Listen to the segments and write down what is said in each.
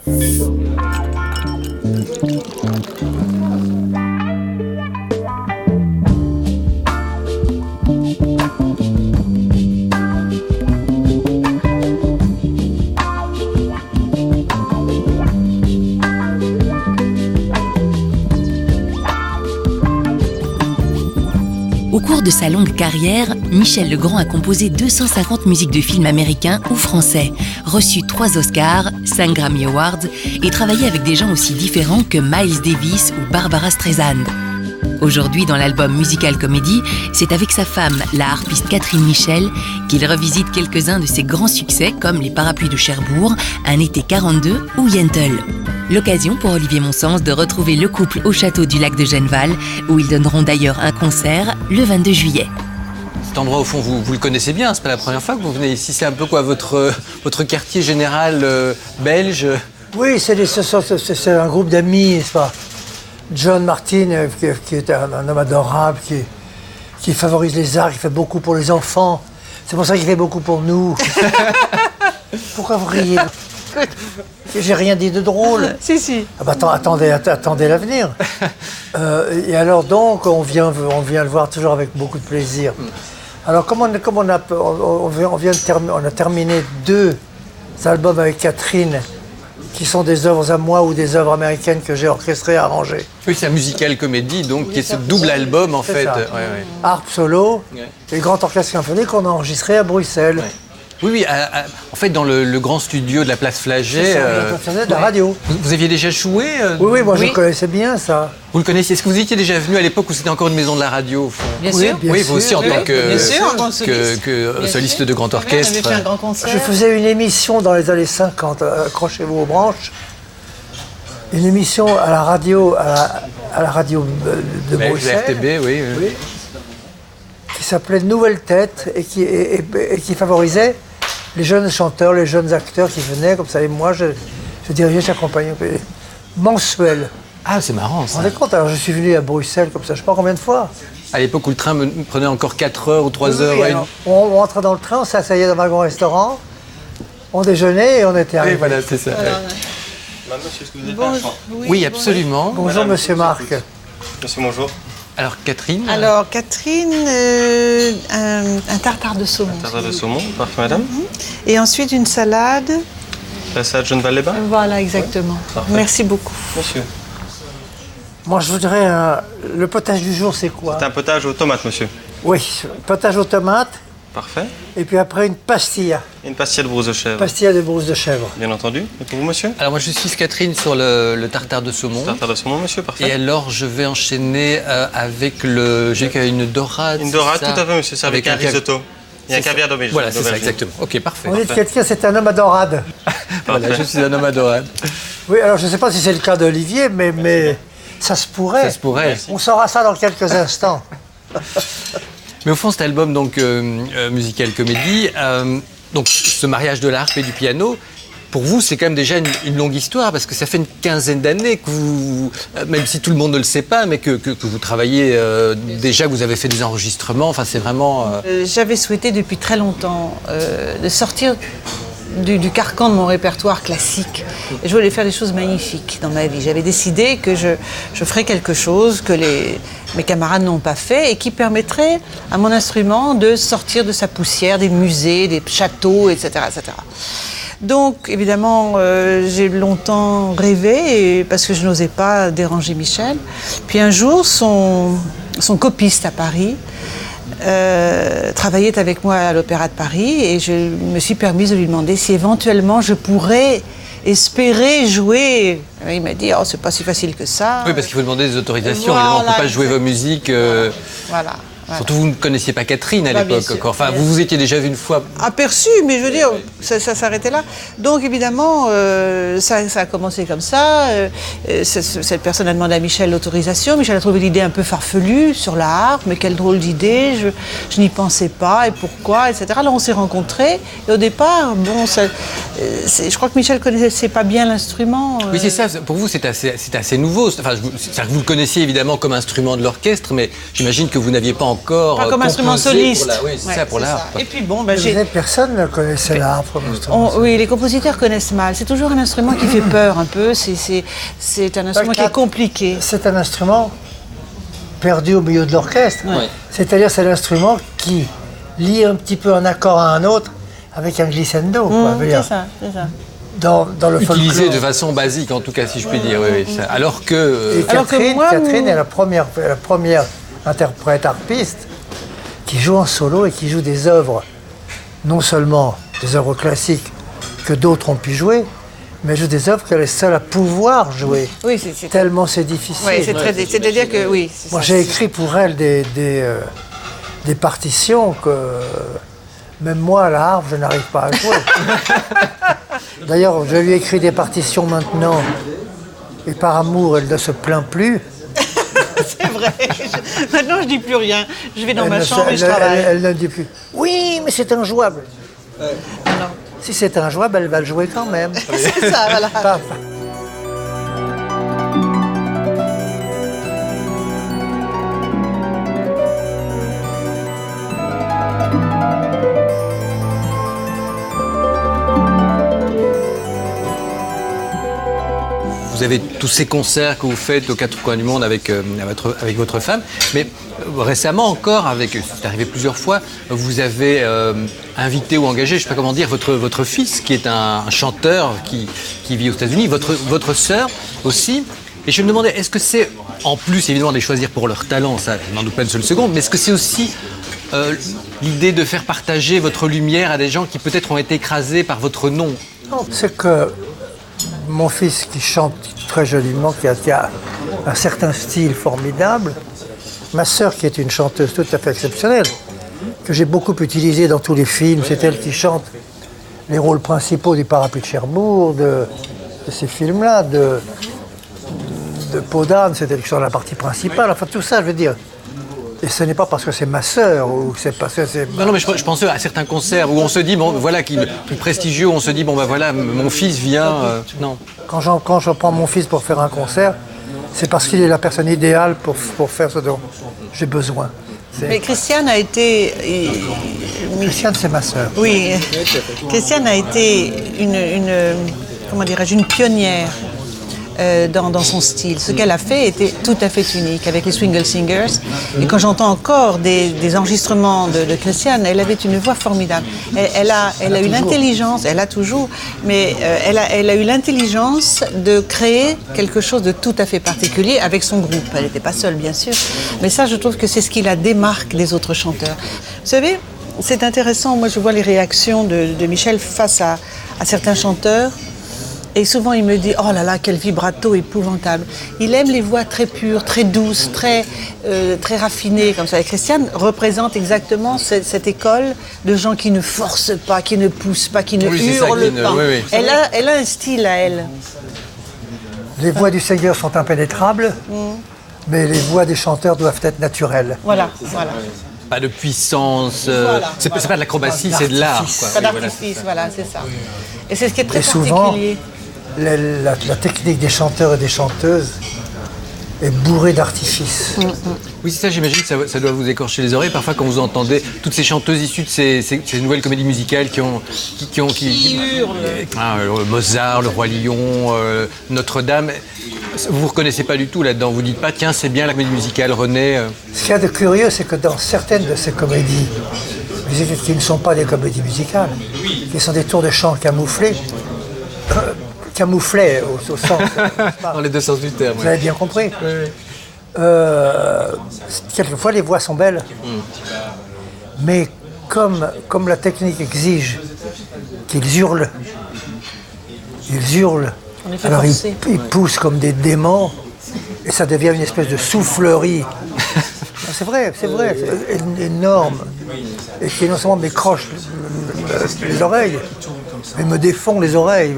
Au cours de sa longue carrière, Michel Legrand a composé 250 musiques de films américains ou français, reçu 3 Oscars, 5 Grammy Awards et travaillé avec des gens aussi différents que Miles Davis ou Barbara Streisand. Aujourd'hui, dans l'album Musical Comedy, c'est avec sa femme, la harpiste Catherine Michel, qu'il revisite quelques-uns de ses grands succès comme Les Parapluies de Cherbourg, Un été 42 ou Yentl. L'occasion pour Olivier Monsens de retrouver le couple au château du lac de Genneval, où ils donneront d'ailleurs un concert le 22 juillet. Cet endroit, au fond, vous le connaissez bien, c'est pas la première fois que vous venez ici. C'est un peu quoi, votre quartier général belge? Oui, c'est un groupe d'amis, n'est-ce pas? John Martin, qui est un homme adorable, qui favorise les arts, qui fait beaucoup pour les enfants. C'est pour ça qu'il fait beaucoup pour nous. Pourquoi vous riez? J'ai rien dit de drôle. Si. Ah bah, attendez l'avenir. Et alors donc, on vient le voir toujours avec beaucoup de plaisir. Alors comme on a terminé 2 albums avec Catherine, qui sont des œuvres à moi ou des œuvres américaines que j'ai orchestrées et arrangées. Oui, c'est un musical comédie, donc, qui est ce double album, en fait. Ouais. Harpe solo, et le grand orchestre symphonique qu'on a enregistré à Bruxelles. Ouais. Oui, en fait, dans le grand studio de la place Flagey. De la radio. Vous aviez déjà joué Oui, moi je connaissais bien ça. Vous le connaissiez? Est-ce que vous étiez déjà venu à l'époque où c'était encore une maison de la radio, au fond? Bien sûr. Oui, vous aussi, en tant que soliste de grand orchestre. On avait fait un grand concert. Je faisais une émission dans les années 50, accrochez-vous aux branches. Une émission à la radio, à la radio de Bruxelles. La RTB, oui. Qui s'appelait Nouvelle Tête et qui favorisait les jeunes chanteurs, les jeunes acteurs qui venaient comme ça. Et moi, je dirigeais, j'accompagnais. Mensuel. Ah, c'est marrant, ça. Vous vous rendez compte? Alors, je suis venu à Bruxelles comme ça, je sais pas combien de fois. À l'époque où le train prenait encore 4 heures ou 3 heures. Oui, alors, on rentrait dans le train, on s'asseyait dans un wagon-restaurant, on déjeunait et on était arrivé. Oui, voilà, c'est ça. Madame, monsieur, est-ce que vous êtes un chant? Oui, absolument. Bonjour, monsieur Marc. Monsieur, bonjour. Alors, Catherine. Alors, Catherine, un tartare de saumon. Tartare de saumon, parfait, madame. Et ensuite, une salade. La salade jaune Val-les-Bains? Voilà, exactement. Ouais, merci beaucoup. Monsieur. Moi, je voudrais le potage du jour, c'est quoi? C'est un potage aux tomates, monsieur. Oui, potage aux tomates. Parfait. Et puis après, une pastilla. Et une pastille de brousse de chèvre. Pastilla de brousse de chèvre. Bien entendu. Et pour vous, monsieur? Alors, moi, je suis Catherine sur le tartare de saumon. Tartare de saumon, monsieur, parfait. Et alors, je vais enchaîner avec une dorade. Une dorade, tout à fait, monsieur. C'est avec un risotto. Il y a un caviar d'aubergine. Voilà, c'est ça, exactement. Ok, parfait. On dit de quelqu'un, c'est un homme à dorade. Voilà, je suis un homme à dorade. Oui, alors je ne sais pas si c'est le cas d'Olivier, mais ça se pourrait. Ça se pourrait. On saura ça dans quelques instants. Mais au fond, cet album, donc, Musical Comedy, donc, ce mariage de l'harpe et du piano, pour vous, c'est quand même déjà une longue histoire, parce que ça fait une quinzaine d'années que vous, même si tout le monde ne le sait pas, mais que vous travaillez, déjà, que vous avez fait des enregistrements, enfin, c'est vraiment... J'avais souhaité depuis très longtemps de sortir du carcan de mon répertoire classique. Et je voulais faire des choses magnifiques dans ma vie. J'avais décidé que je ferais quelque chose que mes camarades n'ont pas fait et qui permettrait à mon instrument de sortir de sa poussière, des musées, des châteaux, etc. etc. Donc, évidemment, j'ai longtemps rêvé parce que je n'osais pas déranger Michel. Puis un jour, son copiste à Paris travaillait avec moi à l'Opéra de Paris et je me suis permise de lui demander si éventuellement je pourrais espérer jouer. Il m'a dit, oh, c'est pas si facile que ça. Oui, parce qu'il faut demander des autorisations, Voilà, évidemment, on ne peut pas jouer vos musiques. Voilà. Surtout, vous ne connaissiez pas Catherine à l'époque. Enfin, vous vous étiez déjà vu une fois. Aperçu, mais je veux dire, ça s'arrêtait là. Donc, évidemment, ça a commencé comme ça. Cette personne a demandé à Michel l'autorisation. Michel a trouvé l'idée un peu farfelue sur la harpe, mais quelle drôle d'idée. Je n'y pensais pas, et pourquoi, etc. Alors, on s'est rencontrés. Et au départ, bon, je crois que Michel ne connaissait pas bien l'instrument. Oui, c'est ça. Pour vous, c'est assez nouveau. Enfin, vous le connaissiez évidemment comme instrument de l'orchestre, mais j'imagine que vous n'aviez pas encore encore Pas comme instrument composé soliste. pour oui, c'est Ouais, ça, pour c'est la ça. harpe. Et puis bon, ben, Personne ne connaissait la harpe comme instrument. Oui, les compositeurs connaissent mal. C'est toujours un instrument qui fait peur un peu. C'est un instrument qui est compliqué. C'est un instrument perdu au milieu de l'orchestre. Ouais. C'est-à-dire c'est l'instrument qui lie un petit peu un accord à un autre avec un glissando. Quoi. Je veux dire, C'est ça, c'est ça. dans le Utilisé folklore. de façon basique, en tout cas, si je puis dire. Oui, oui, ça. Alors que... Et Catherine est la première interprète harpiste qui joue en solo et qui joue des œuvres, non seulement des œuvres classiques que d'autres ont pu jouer, mais joue des œuvres qu'elle est seule à pouvoir jouer. Oui, c'est Tellement c'est difficile. ouais, c'est-à-dire que oui. c'est Moi, ça. j'ai écrit pour elle des partitions que même moi, à la harpe, je n'arrive pas à jouer. D'ailleurs, je lui ai écrit des partitions maintenant, et par amour, elle ne se plaint plus. C'est vrai. Maintenant, je dis plus rien. Je vais dans Elle ma ne chambre se- et je travaille. elle ne dit plus. Oui, mais c'est injouable. Non. Si c'est injouable, elle va le jouer quand même. C'est ça, voilà. Pas- Vous avez tous ces concerts que vous faites aux quatre coins du monde avec votre femme, mais récemment encore, c'est arrivé plusieurs fois, vous avez invité ou engagé, je ne sais pas comment dire, votre fils qui est un chanteur qui vit aux États-Unis, votre sœur aussi. Et je me demandais, est-ce que c'est, en plus évidemment de les choisir pour leur talent, ça je n'en doute pas une seule seconde, mais est-ce que c'est aussi l'idée de faire partager votre lumière à des gens qui peut-être ont été écrasés par votre nom? C'est que mon fils qui chante très joliment, qui a un certain style formidable, ma sœur qui est une chanteuse tout à fait exceptionnelle, que j'ai beaucoup utilisée dans tous les films, c'est elle qui chante les rôles principaux du Parapluie de Cherbourg, de ces films-là, de Peau d'âne, c'est elle qui chante la partie principale, enfin tout ça je veux dire. Et ce n'est pas parce que c'est ma sœur ou que c'est parce que c'est... Non, mais je pensais à certains concerts où on se dit, bon, voilà, qui plus prestigieux, où on se dit, bon, ben voilà, mon fils vient. Non. Quand je prends mon fils pour faire un concert, c'est parce qu'il est la personne idéale pour faire ce dont j'ai besoin. Mais Christiane a été... Christiane, c'est ma sœur. Oui, Christiane a été comment dirais-je, une pionnière dans son style. Ce qu'elle a fait était tout à fait unique avec les Swingle Singers. Et quand j'entends encore des enregistrements de Christiane, elle avait une voix formidable. Elle a eu l'intelligence, elle a toujours, mais elle a eu l'intelligence de créer quelque chose de tout à fait particulier avec son groupe. Elle n'était pas seule, bien sûr. Mais ça, je trouve que c'est ce qui la démarque des autres chanteurs. Vous savez, c'est intéressant. Moi, je vois les réactions de Michel face à certains chanteurs. Et souvent, il me dit « Oh là là, quel vibrato épouvantable !» Il aime les voix très pures, très douces, très raffinées, comme ça. Et Christiane représente exactement cette école de gens qui ne forcent pas, qui ne poussent pas, qui ne hurlent pas. Oui. Elle a un style à elle. Les voix du Seigneur sont impénétrables, mais les voix des chanteurs doivent être naturelles. Voilà. Pas de puissance, Voilà. c'est pas de l'acrobatie, c'est de l'art. D'artifice. Quoi. Pas Oui, d'artifice, voilà, c'est ça. Et c'est ce qui est très Et souvent, particulier. la technique des chanteurs et des chanteuses est bourrée d'artifices. Oui, c'est ça, j'imagine que ça doit vous écorcher les oreilles. Parfois, quand vous entendez toutes ces chanteuses issues de ces nouvelles comédies musicales qui hurlent. Mozart, Le Roi Lion, Notre-Dame, vous vous reconnaissez pas du tout là-dedans. Vous dites pas, tiens, c'est bien la comédie musicale, René. Ce qu'il y a de curieux, c'est que dans certaines de ces comédies, qui ne sont pas des comédies musicales, qui sont des tours de chant camouflés, au sens... Dans les deux sens du terme. Vous avez bien compris. Quelquefois, les voix sont belles, mais comme la technique exige qu'ils hurlent, On est fait alors forcer. ils poussent comme des déments, et ça devient une espèce de soufflerie. C'est vrai, c'est énorme, et qui non seulement m'écroche les oreilles, mais me défend les oreilles,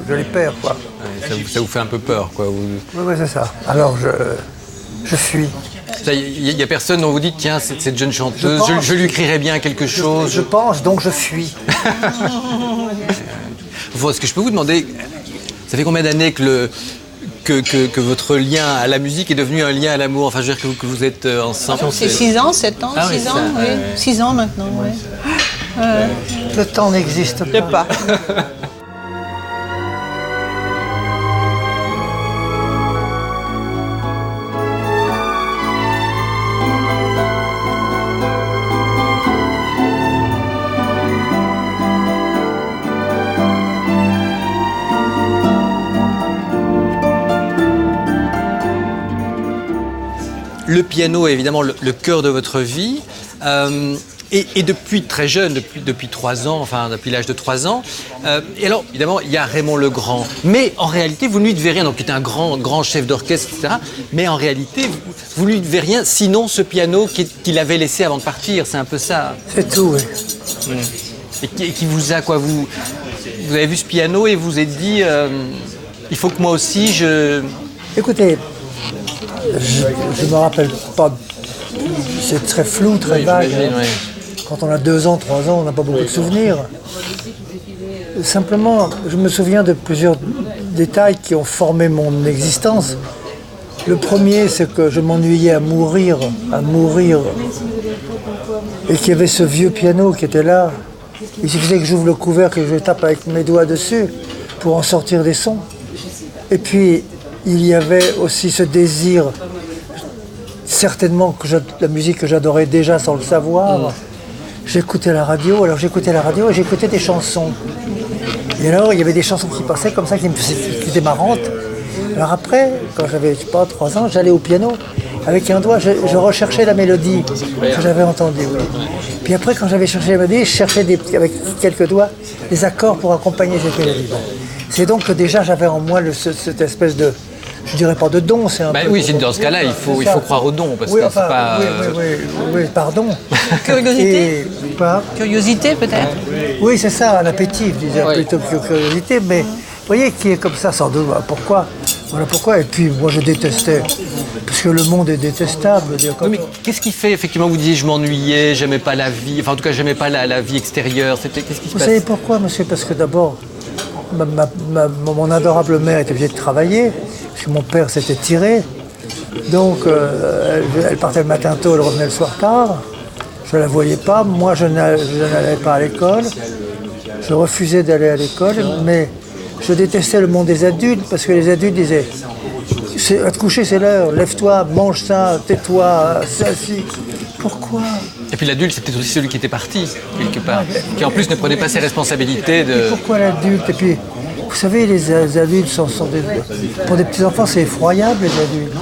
je les perds, quoi. Ouais, ça vous fait un peu peur, quoi. Oui, c'est ça. Alors je fuis. Il n'y a personne dont vous dites, tiens, cette jeune chanteuse, je lui écrirais bien quelque chose. Je pense, donc je fuis. Est-ce que je peux vous demander, ça fait combien d'années que que votre lien à la musique est devenu un lien à l'amour. Enfin, je veux dire que vous êtes ensemble. C'est 6 ans, 7 ans, Ah oui, 6 ça, ans, oui. 6 ans maintenant, oui. Le temps n'existe Je sais pas. pas. Le piano est évidemment le cœur de votre vie. Et depuis très jeune, depuis 3 ans, enfin depuis l'âge de 3 ans. Et alors, évidemment, il y a Raymond Legrand. Mais en réalité, vous ne lui devez rien, donc il était un grand chef d'orchestre, etc. Mais en réalité, vous ne lui devez rien, sinon ce piano qu'il avait laissé avant de partir. C'est un peu ça. C'est tout, oui. Et qui vous a quoi vous avez vu ce piano et vous êtes dit, il faut que moi aussi je... Écoutez, je ne me rappelle pas, c'est très flou, très vague. j'imagine, oui. Quand on a 2 ans, 3 ans, on n'a pas beaucoup de souvenirs. Simplement, je me souviens de plusieurs détails qui ont formé mon existence. Le premier, c'est que je m'ennuyais à mourir, et qu'il y avait ce vieux piano qui était là. Il suffisait que j'ouvre le couvercle et que je tape avec mes doigts dessus pour en sortir des sons. Et puis, il y avait aussi ce désir, certainement que la musique que j'adorais déjà sans le savoir. J'écoutais la radio et j'écoutais des chansons. Et alors, il y avait des chansons qui passaient comme ça, qui étaient marrantes. Alors après, quand j'avais, 3 ans, j'allais au piano. Avec un doigt, je recherchais la mélodie que j'avais entendue. Oui. Puis après, quand j'avais cherché la mélodie, je cherchais avec quelques doigts des accords pour accompagner cette mélodie. Bon. C'est donc que déjà, j'avais en moi cette espèce de... Je dirais pas de don, c'est un peu... Oui, dans ce cas-là, il faut croire au don, parce oui, que enfin, c'est pas... oui, pardon. Curiosité Pas. Curiosité, peut-être. Oui, c'est ça, un appétit, je disais, plutôt que curiosité, mais vous voyez, qui est comme ça, sans doute, pourquoi ? Voilà pourquoi, et puis moi je détestais, parce que le monde est détestable. Oui, mais qu'est-ce qui fait, effectivement, vous disiez, je m'ennuyais, j'aimais pas la vie, enfin en tout cas, j'aimais pas la vie extérieure, qu'est-ce qui se passe ? Vous savez pourquoi, monsieur ? Parce que d'abord, mon adorable mère était obligée de travailler, parce que mon père s'était tiré, donc elle partait le matin tôt, elle revenait le soir tard, je ne la voyais pas, moi je n'allais pas à l'école, je refusais d'aller à l'école, mais je détestais le monde des adultes, parce que les adultes disaient « à te coucher c'est l'heure, lève-toi, mange ça, tais-toi, ça, si ». Pourquoi ? Et puis l'adulte, c'est peut-être aussi celui qui était parti, quelque part, qui en plus ne prenait pas ses responsabilités de... Et pourquoi l'adulte ? Et puis, vous savez, les adultes pour des petits-enfants, c'est effroyable, les adultes.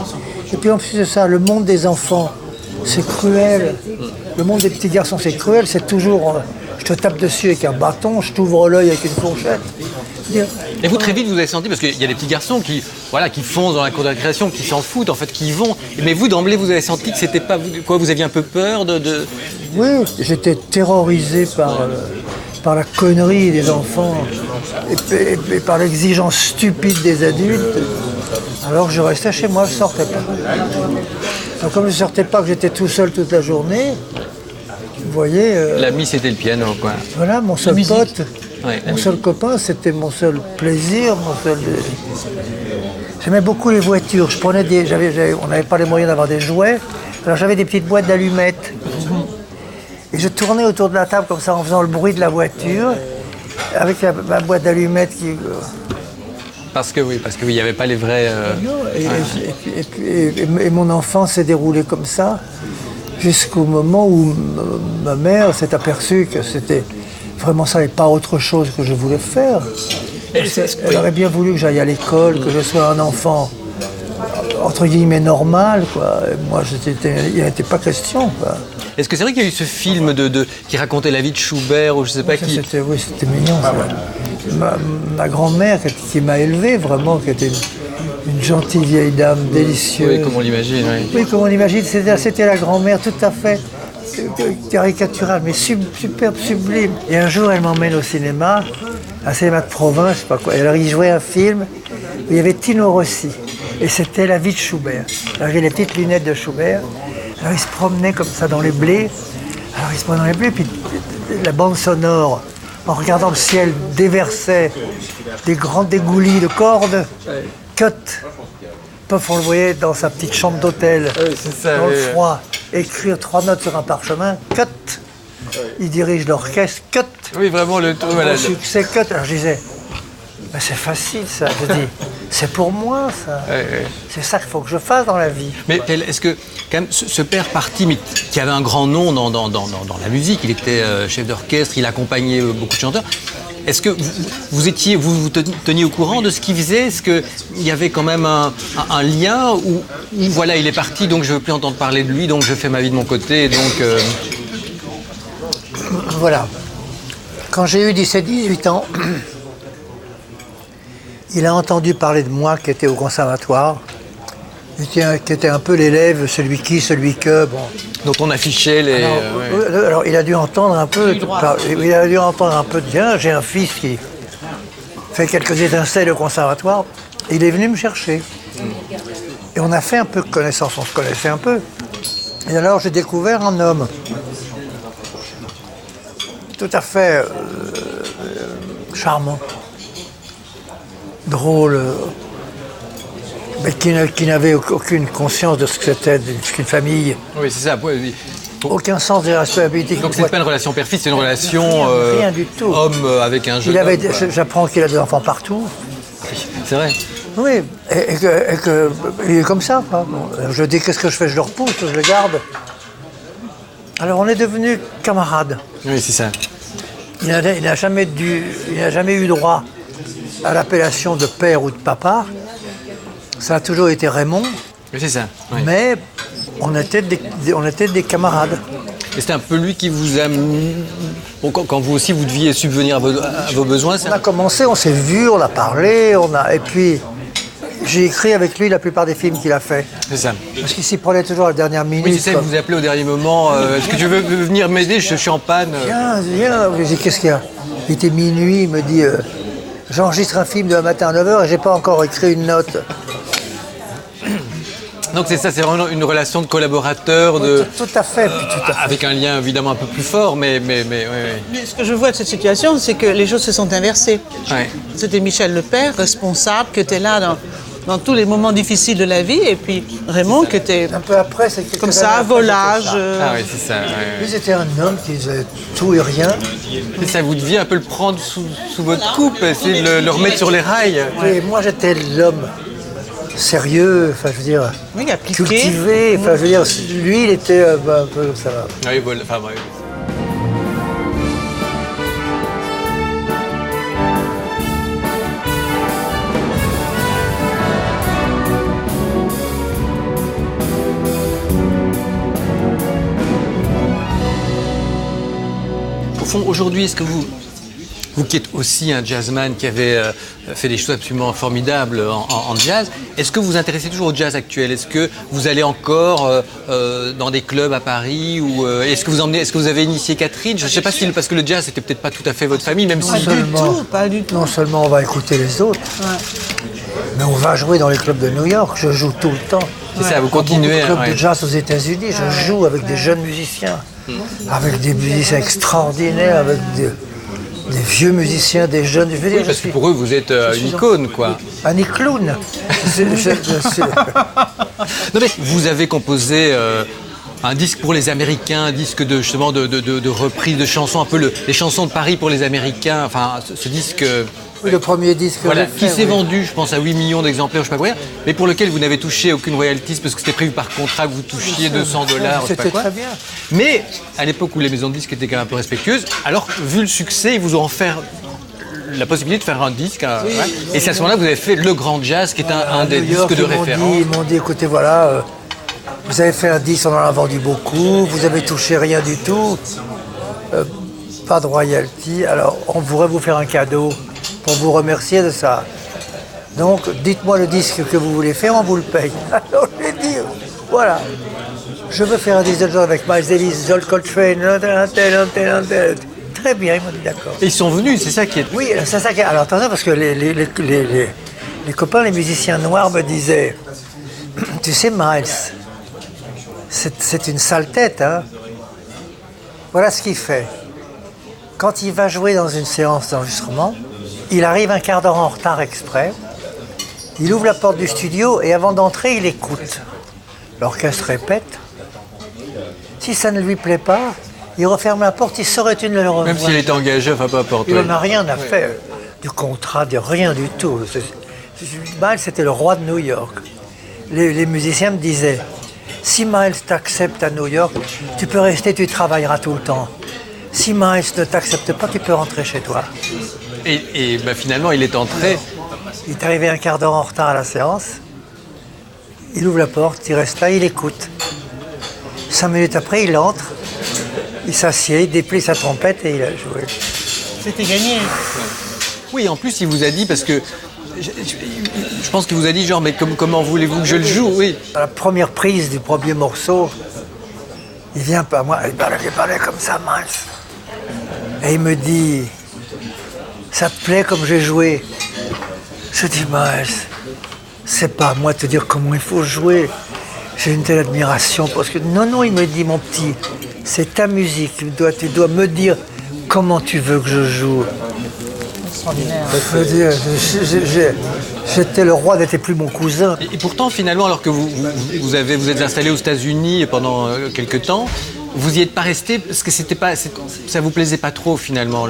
Et puis en plus de ça, le monde des enfants, c'est cruel. Le monde des petits garçons, c'est cruel, c'est toujours... je te tape dessus avec un bâton, je t'ouvre l'œil avec une fourchette. Et vous, très vite, vous avez senti, parce qu'il y a des petits garçons qui foncent dans la cour de récréation, qui s'en foutent, en fait, qui y vont. Mais vous, d'emblée, vous avez senti que c'était pas... vous aviez un peu peur de... Oui, j'étais terrorisé par la connerie des enfants et par l'exigence stupide des adultes. Alors je restais chez moi, je ne sortais pas. Donc comme je ne sortais pas, que j'étais tout seul toute la journée, vous voyez... L'ami, c'était le piano, quoi. Voilà, mon seul pote, mon seul copain, c'était mon seul plaisir, J'aimais beaucoup les voitures. On n'avait pas les moyens d'avoir des jouets, alors j'avais des petites boîtes d'allumettes. Et je tournais autour de la table comme ça en faisant le bruit de la voiture, avec ma boîte d'allumettes qui... Parce qu'il n'y avait pas les vrais... Et mon enfance s'est déroulée comme ça, jusqu'au moment où ma mère s'est aperçue que c'était vraiment ça et pas autre chose que je voulais faire. Elle aurait bien voulu que j'aille à l'école, que je sois un enfant, entre guillemets, normal, quoi. Et moi, il n'était pas question, quoi. Est-ce que c'est vrai qu'il y a eu ce film qui racontait la vie de Schubert, ou je sais pas qui... Oui, c'était mignon, ça. Ma grand-mère, qui m'a élevé, vraiment, qui était une gentille vieille dame, délicieuse. Oui, comme on l'imagine, oui. Oui, comme on l'imagine, c'était la grand-mère tout à fait caricaturale, mais superbe, sublime. Et un jour, elle m'emmène au cinéma, un cinéma de province, je sais pas quoi. Et alors, il jouait un film où il y avait Tino Rossi, et c'était la vie de Schubert. Alors, j'ai les petites lunettes de Schubert. Alors, il se promenait comme ça dans les blés. Puis la bande sonore en regardant le ciel, déversait des grands dégoulis de cordes. Cut. Pof, on le voyait dans sa petite chambre d'hôtel, dans le froid, écrire 3 notes sur un parchemin. Cut. Il dirige l'orchestre. Cut. Oui, vraiment le succès. Cut. Alors je disais, mais c'est facile ça. Je dis, c'est pour moi ça. C'est ça qu'il faut que je fasse dans la vie. Mais est-ce que quand même ce père parti, mais qui avait un grand nom dans la musique, il était chef d'orchestre, il accompagnait beaucoup de chanteurs. Est-ce que vous teniez au courant de ce qu'il faisait? Est-ce qu'il y avait quand même un lien où voilà, il est parti, donc je ne veux plus entendre parler de lui, donc je fais ma vie de mon côté, donc... Voilà. Quand j'ai eu 17-18 ans, il a entendu parler de moi qui était au conservatoire, qui était un peu l'élève, celui que, bon... Donc on affichait les... Alors il a dû entendre un peu... Tiens, j'ai un fils qui fait quelques étincelles au conservatoire. Il est venu me chercher. Et on a fait un peu de connaissance, on se connaissait un peu. Et alors j'ai découvert un homme tout à fait charmant, drôle, mais qui n'avait aucune conscience de ce que c'était qu'une famille. Oui, c'est ça. Aucun sens des responsabilités. Donc c'est pas une relation père-fils, c'est une relation rien du tout. Homme avec un jeune homme. J'apprends qu'il a des enfants partout. C'est vrai. Oui, et que il est comme ça. Quoi. Bon, je dis qu'est-ce que je fais, je le repousse, je le garde. Alors on est devenus camarades. Oui, c'est ça. Il n'a jamais eu droit à l'appellation de père ou de papa. Ça a toujours été Raymond. Oui, c'est ça. Oui. Mais on était des camarades. Et c'était un peu lui qui vous a mis... Bon, quand vous aussi, vous deviez subvenir à vos besoins. On a commencé, on s'est vus, on a parlé, et puis j'ai écrit avec lui la plupart des films qu'il a fait. C'est ça. Parce qu'il s'y prenait toujours à la dernière minute. Oui, c'est ça, vous appelez au dernier moment. Est-ce que tu veux venir m'aider? Je suis en panne. Viens. Je dis, qu'est-ce qu'il y a? Il était minuit, il me dit, j'enregistre un film demain matin à 9h et j'ai pas encore écrit une note. Donc c'est ça, c'est vraiment une relation de collaborateur, tout à fait. Avec un lien évidemment un peu plus fort, mais oui. Mais ce que je vois de cette situation, c'est que les choses se sont inversées. Ouais. C'était Michel le père, responsable, qui était là dans tous les moments difficiles de la vie, et puis Raymond qui était un peu après, c'est comme ça, à volage. Ah oui, c'est ça. Lui, c'était un homme qui faisait tout et rien. Et ça, vous deviez un peu le prendre sous votre coupe, essayer de le remettre sur les rails. Et moi, j'étais l'homme sérieux, enfin je veux dire, oui, appliqué. Cultivé, enfin je veux dire, lui il était un peu ça va. Oui, bon, enfin oui. Au fond, aujourd'hui, est-ce que vous qui êtes aussi un jazzman qui avait fait des choses absolument formidables en jazz, est-ce que vous vous intéressez toujours au jazz actuel? Est-ce que vous allez encore dans des clubs à Paris ou est-ce que vous avez initié Catherine? Je ne sais pas si parce que le jazz c'était peut-être pas tout à fait votre famille, même si Pas du tout. Non seulement on va écouter les autres, mais on va jouer dans les clubs de New York. Je joue tout le temps. C'est ça, vous continuez. Dans beaucoup de clubs de jazz aux États-Unis, je joue avec des jeunes musiciens, avec des musiciens extraordinaires, avec des vieux musiciens, des jeunes. Je veux dire, parce que pour eux, vous êtes une icône, quoi. Un clown. Non, mais vous avez composé un disque pour les Américains, un disque justement de reprise de chansons, un peu les chansons de Paris pour les Américains. Enfin, ce disque. Oui, le premier disque. Voilà, qui s'est vendu, je pense, à 8 millions d'exemplaires, je ne sais pas quoi, mais pour lequel vous n'avez touché aucune royalties parce que c'était prévu par contrat que vous touchiez $200, je ne sais pas quoi. Très bien. Mais à l'époque où les maisons de disques étaient quand même un peu respectueuses, alors vu le succès, ils vous ont offert la possibilité de faire un disque. Et c'est à ce moment-là que vous avez fait Le Grand Jazz, qui est un des disques de référence. Ils m'ont dit, écoutez, voilà, vous avez fait un disque, on en a vendu beaucoup, vous avez touché rien du tout, pas de royalties, alors on voudrait vous faire un cadeau pour vous remercier de ça. Donc, dites-moi le disque que vous voulez faire, on vous le paye. Alors, je lui ai dit, voilà, je veux faire un disque de jazz avec Miles Davis, Joel Coltrane, très bien, ils m'ont dit d'accord. Et ils sont venus, c'est ça qui est... Oui, c'est ça qui est... Alors, attention, parce que les copains, les musiciens noirs me disaient, tu sais, Miles, c'est une sale tête, hein. Voilà ce qu'il fait. Quand il va jouer dans une séance d'enregistrement, il arrive un quart d'heure en retard exprès. Il ouvre la porte du studio et avant d'entrer, il écoute. L'orchestre répète. Si ça ne lui plaît pas, il referme la porte, il saurait une le revoir. Même s'il est engagé, enfin peu importe. Il ouais. n'en a rien à faire du contrat, de rien du tout. Miles, c'était le roi de New York. Les musiciens me disaient, si Miles t'accepte à New York, tu peux rester, tu travailleras tout le temps. Si Miles ne t'accepte pas, tu peux rentrer chez toi. Et bah, finalement, il est entré. Il est arrivé un quart d'heure en retard à la séance. Il ouvre la porte, il reste là, il écoute. 5 minutes après, il entre, il s'assied, il déplie sa trompette et il a joué. C'était gagné. Oui, en plus, il vous a dit, parce que je pense qu'il vous a dit, genre, mais comment voulez-vous que je le joue? Oui. À la première prise du premier morceau, il vient pas à moi, il parlait comme ça, Miles. Et il me dit, ça te plaît comme j'ai joué? Je dis, Miles, c'est pas à moi de te dire comment il faut jouer. J'ai une telle admiration parce que... Non, il me dit, mon petit, c'est ta musique. Tu dois me dire comment tu veux que je joue. Extraordinaire. J'étais le roi, n'était plus mon cousin. Et pourtant, finalement, alors que vous êtes installé aux États-Unis pendant quelques temps, vous n'y êtes pas resté parce que ça vous plaisait pas trop finalement.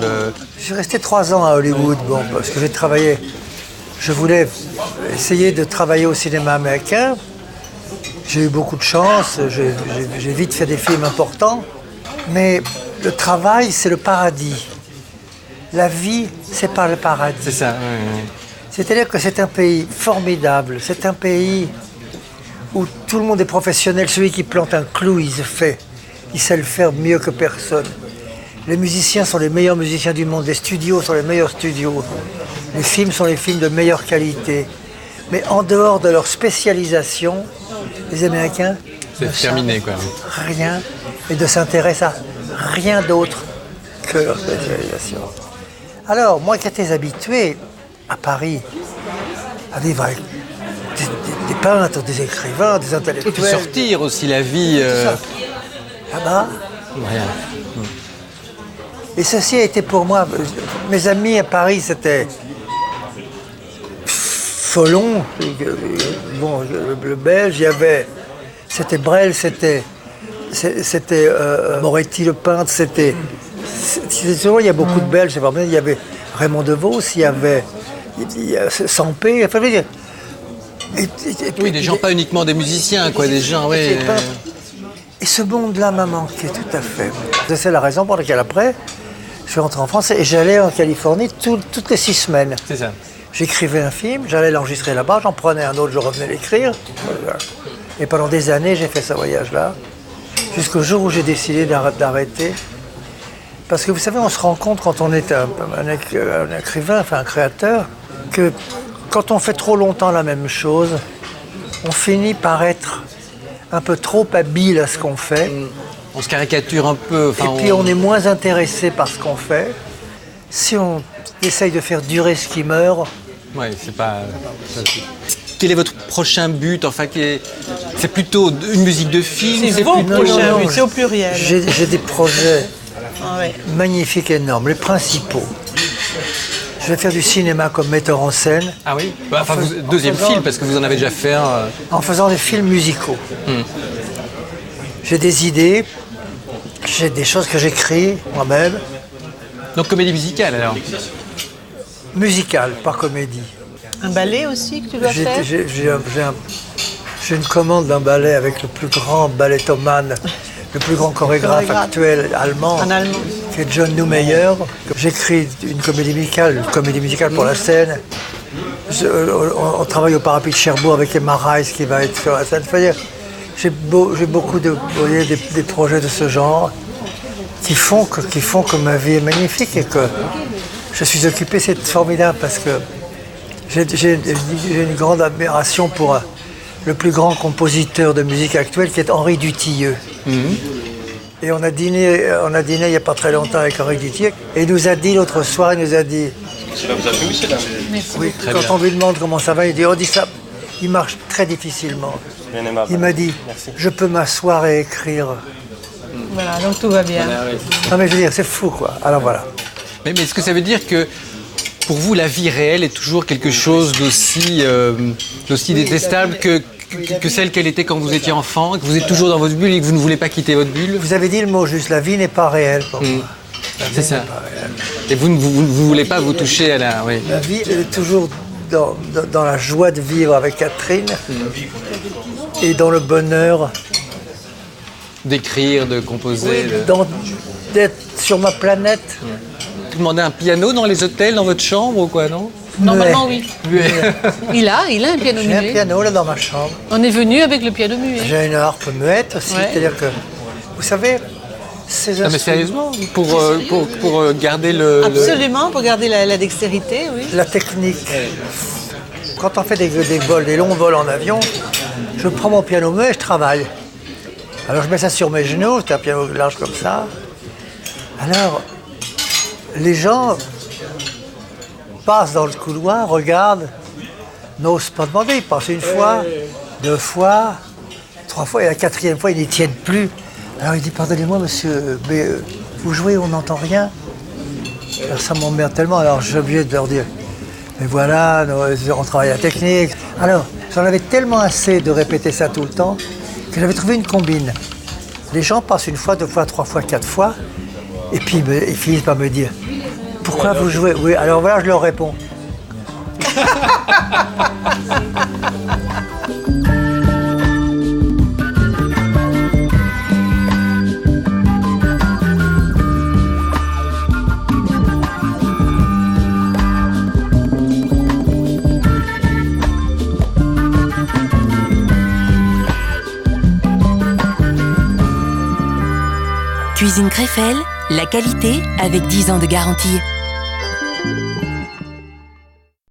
Je suis resté 3 ans à Hollywood, parce que j'ai travaillé. Je voulais essayer de travailler au cinéma américain. J'ai eu beaucoup de chance, j'ai vite fait des films importants. Mais le travail, c'est le paradis. La vie, c'est pas le paradis. C'est ça. Oui. C'est-à-dire que c'est un pays formidable. C'est un pays où tout le monde est professionnel. Celui qui plante un clou, il se fait. Il sait le faire mieux que personne. Les musiciens sont les meilleurs musiciens du monde. Les studios sont les meilleurs studios. Les films sont les films de meilleure qualité. Mais en dehors de leur spécialisation, les Américains C'est terminé, quoi. rien et ne s'intéressent à rien d'autre que leur spécialisation. Alors, moi qui étais habitué à Paris à vivre avec des peintres, des écrivains, des Et puis intellectuels. sortir aussi la vie. Là-bas. Rien. Et ceci a été pour moi, mes amis à Paris, c'était Folon, le Belge, il y avait, c'était Brel, c'était Moretti le peintre, souvent il y a beaucoup de Belges, il y avait Raymond DeVos, il y avait Sampé, enfin, Oui, des gens pas uniquement des musiciens, quoi, des gens, oui. des peintres. Et ce monde-là m'a manqué tout à fait. C'est la raison pour laquelle après, je suis rentré en France et j'allais en Californie toutes les 6 semaines. C'est ça. J'écrivais un film, j'allais l'enregistrer là-bas, j'en prenais un autre, je revenais l'écrire. Et pendant des années, j'ai fait ce voyage-là, jusqu'au jour où j'ai décidé d'arrêter. Parce que vous savez, on se rend compte quand on est un écrivain, enfin un créateur, que quand on fait trop longtemps la même chose, on finit par être un peu trop habile à ce qu'on fait. On se caricature un peu. Et puis on est moins intéressé par ce qu'on fait. Si on essaye de faire durer ce qui meurt, Oui, c'est pas. Quel est votre prochain but? Enfin, c'est plutôt une musique de film. C'est vos Non, prochains non, buts, c'est au pluriel. j'ai des projets Ah ouais. magnifiques, énormes, les principaux. Je vais faire du cinéma comme metteur en scène, Ah oui. Enfin, deuxième film parce que vous en avez déjà fait un. en faisant des films musicaux. J'ai des idées, j'ai des choses que j'écris moi-même, Donc comédie musicale alors. musicales, pas comédie. Un ballet aussi que tu dois faire. J'ai une commande d'un ballet avec le plus grand ballettomane, le plus grand chorégraphe actuel allemand, En allemand. qui est John Neumeyer. J'écris une comédie musicale pour la scène. On travaille au Parapluie de Cherbourg avec Emma Rice qui va être sur la scène. J'ai beaucoup des projets de ce genre qui font que ma vie est magnifique et que je suis occupé. C'est formidable parce que j'ai une grande admiration pour le plus grand compositeur de musique actuelle qui est Henri Dutilleux. Et on a dîné il n'y a pas très longtemps avec Henri Dutilleux et il nous a dit l'autre soir, Cela vous a plu, monsieur, là? oui, quand on lui demande comment ça va, il dit ça, il marche très difficilement. Bien aimable. Il m'a dit, Merci. je peux m'asseoir et écrire. Voilà, donc tout va bien. Non mais je veux dire, c'est fou quoi. Alors voilà. Mais est-ce que ça veut dire que pour vous, la vie réelle est toujours quelque chose d'aussi détestable que celle qu'elle était quand vous étiez enfant, que vous êtes toujours dans votre bulle et que vous ne voulez pas quitter votre bulle? Vous avez dit le mot juste, la vie n'est pas réelle pour moi. C'est ça. Et vous ne voulez pas vous toucher à la... Oui. La vie elle est toujours dans la joie de vivre avec Catherine et dans le bonheur D'écrire, de composer. d'être sur ma planète. Vous demandez un piano dans les hôtels, dans votre chambre ou quoi, non? Normalement, oui. Il a un piano J'ai un muet. piano là dans ma chambre. On est venu avec le piano muet. J'ai une harpe muette aussi, Ouais. c'est-à-dire que, vous savez, ces Non mais instruments, sérieusement, pour garder le... Absolument, pour garder la dextérité, oui. la technique. Quand on fait des longs vols en avion, je prends mon piano muet et je travaille. Alors je mets ça sur mes genoux, c'est un piano large comme ça. Alors, les gens passent dans le couloir, regardent, n'osent pas demander. Ils passent une fois, 2 fois, 3 fois, et la 4e fois, ils n'y tiennent plus. Alors il dit, pardonnez-moi monsieur, mais vous jouez, on n'entend rien. Alors, ça m'emmerde tellement, alors je suis obligé de leur dire, mais voilà, on travaille la technique. Alors, j'en avais tellement assez de répéter ça tout le temps, que j'avais trouvé une combine. Les gens passent 1 fois, 2 fois, 3 fois, 4 fois, et puis ils finissent par me dire, pourquoi vous jouez? Oui, alors voilà, je leur réponds. Cuisine Créfelle, la qualité avec 10 ans de garantie.